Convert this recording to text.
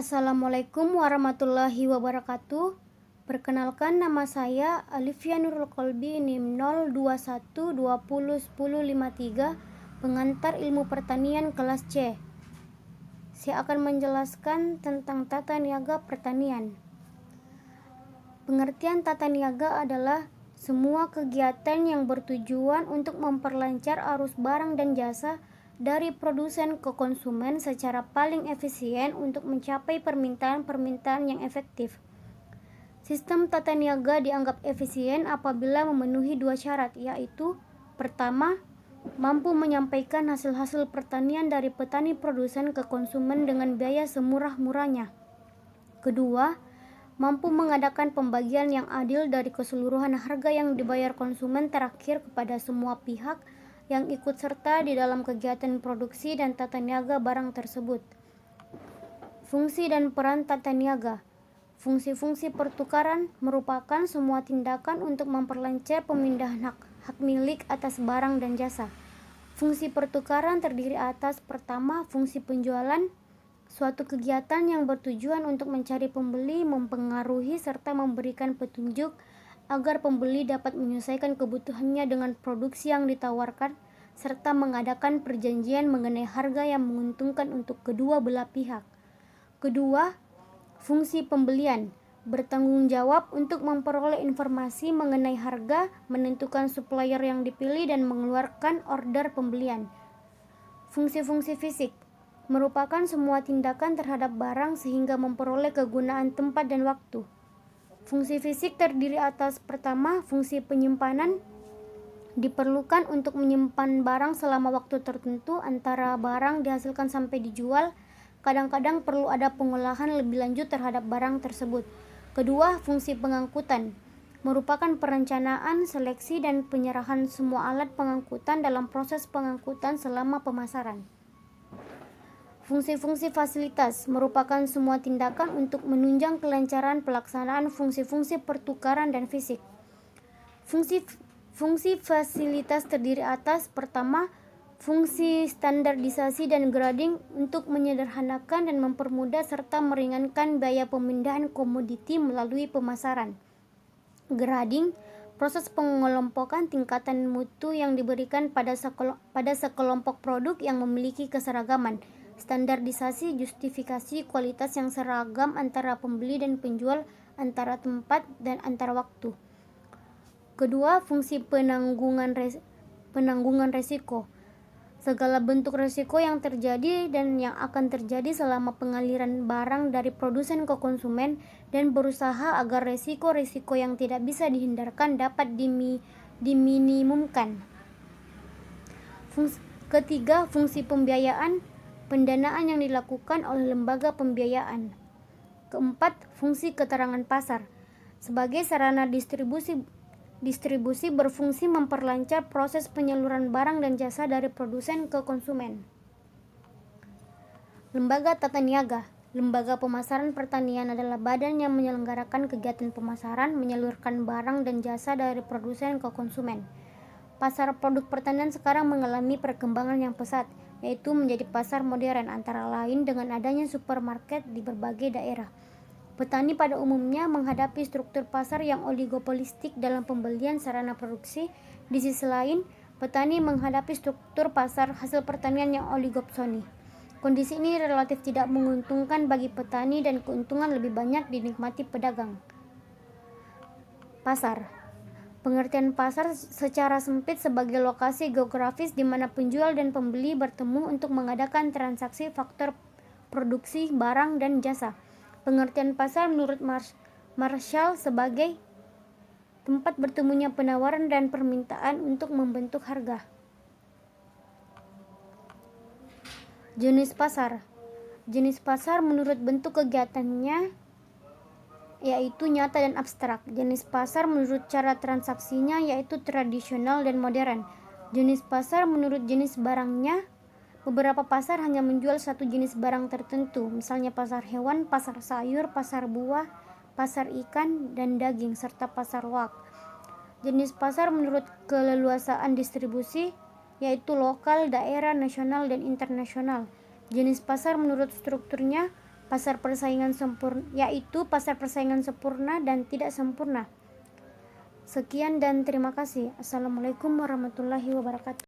Assalamualaikum warahmatullahi wabarakatuh. Perkenalkan, nama saya Alifia Nurul Kolbi, NIM 021201053, pengantar ilmu pertanian kelas C. Saya akan menjelaskan tentang tata niaga pertanian. Pengertian tata niaga adalah semua kegiatan yang bertujuan untuk memperlancar arus barang dan jasa dari produsen ke konsumen secara paling efisien untuk mencapai permintaan yang efektif. Sistem tata niaga dianggap efisien apabila memenuhi dua syarat, yaitu pertama, mampu menyampaikan hasil-hasil pertanian dari petani produsen ke konsumen dengan biaya semurah-murahnya. Kedua, mampu mengadakan pembagian yang adil dari keseluruhan harga yang dibayar konsumen terakhir kepada semua pihak yang ikut serta di dalam kegiatan produksi dan tata niaga barang tersebut. Fungsi dan peran tata niaga. Fungsi-fungsi pertukaran merupakan semua tindakan untuk memperlancar pemindahan hak milik atas barang dan jasa. Fungsi pertukaran terdiri atas pertama, fungsi penjualan, suatu kegiatan yang bertujuan untuk mencari pembeli, mempengaruhi serta memberikan petunjuk agar pembeli dapat menyelesaikan kebutuhannya dengan produksi yang ditawarkan, serta mengadakan perjanjian mengenai harga yang menguntungkan untuk kedua belah pihak. Kedua, fungsi pembelian, bertanggung jawab untuk memperoleh informasi mengenai harga, menentukan supplier yang dipilih, dan mengeluarkan order pembelian. Fungsi-fungsi fisik merupakan semua tindakan terhadap barang sehingga memperoleh kegunaan tempat dan waktu. Fungsi fisik terdiri atas pertama, fungsi penyimpanan, diperlukan untuk menyimpan barang selama waktu tertentu antara barang dihasilkan sampai dijual. Kadang-kadang perlu ada pengolahan lebih lanjut terhadap barang tersebut. Kedua, fungsi pengangkutan, merupakan perencanaan, seleksi, dan penyerahan semua alat pengangkutan dalam proses pengangkutan selama pemasaran. Fungsi-fungsi fasilitas merupakan semua tindakan untuk menunjang kelancaran pelaksanaan fungsi-fungsi pertukaran dan fisik. Fungsi fasilitas terdiri atas pertama, fungsi standarisasi dan grading untuk menyederhanakan dan mempermudah serta meringankan biaya pemindahan komoditi melalui pemasaran. Grading, proses pengelompokan tingkatan mutu yang diberikan pada sekelompok produk yang memiliki keseragaman. Standarisasi, justifikasi kualitas yang seragam antara pembeli dan penjual, antara tempat dan antara waktu. Kedua, fungsi penanggungan resiko. Segala bentuk resiko yang terjadi dan yang akan terjadi selama pengaliran barang dari produsen ke konsumen, dan berusaha agar resiko-resiko yang tidak bisa dihindarkan dapat diminimumkan. Ketiga, fungsi pembiayaan, pendanaan yang dilakukan oleh lembaga pembiayaan. Keempat, fungsi keterangan pasar. Sebagai sarana distribusi berfungsi memperlancar proses penyaluran barang dan jasa dari produsen ke konsumen. Lembaga tata niaga. Lembaga pemasaran pertanian adalah badan yang menyelenggarakan kegiatan pemasaran, menyalurkan barang dan jasa dari produsen ke konsumen. Pasar produk pertanian sekarang mengalami perkembangan yang pesat, yaitu menjadi pasar modern, antara lain dengan adanya supermarket di berbagai daerah. Petani pada umumnya menghadapi struktur pasar yang oligopolistik dalam pembelian sarana produksi. Di sisi lain, petani menghadapi struktur pasar hasil pertanian yang oligopsoni. Kondisi ini relatif tidak menguntungkan bagi petani dan keuntungan lebih banyak dinikmati pedagang. Pasar. Pengertian pasar secara sempit sebagai lokasi geografis di mana penjual dan pembeli bertemu untuk mengadakan transaksi faktor produksi barang dan jasa. Pengertian pasar menurut Marshall sebagai tempat bertemunya penawaran dan permintaan untuk membentuk harga. Jenis pasar. Jenis pasar menurut bentuk kegiatannya yaitu nyata dan abstrak. Jenis pasar menurut cara transaksinya yaitu tradisional dan modern. Jenis pasar menurut jenis barangnya. Beberapa pasar hanya menjual satu jenis barang tertentu, misalnya pasar hewan, pasar sayur, pasar buah, pasar ikan dan daging, serta pasar loak. Jenis pasar menurut keleluasaan distribusi yaitu lokal, daerah, nasional, dan internasional. Jenis pasar menurut strukturnya. pasar persaingan sempurna dan tidak sempurna. Sekian dan terima kasih. Assalamualaikum warahmatullahi wabarakatuh.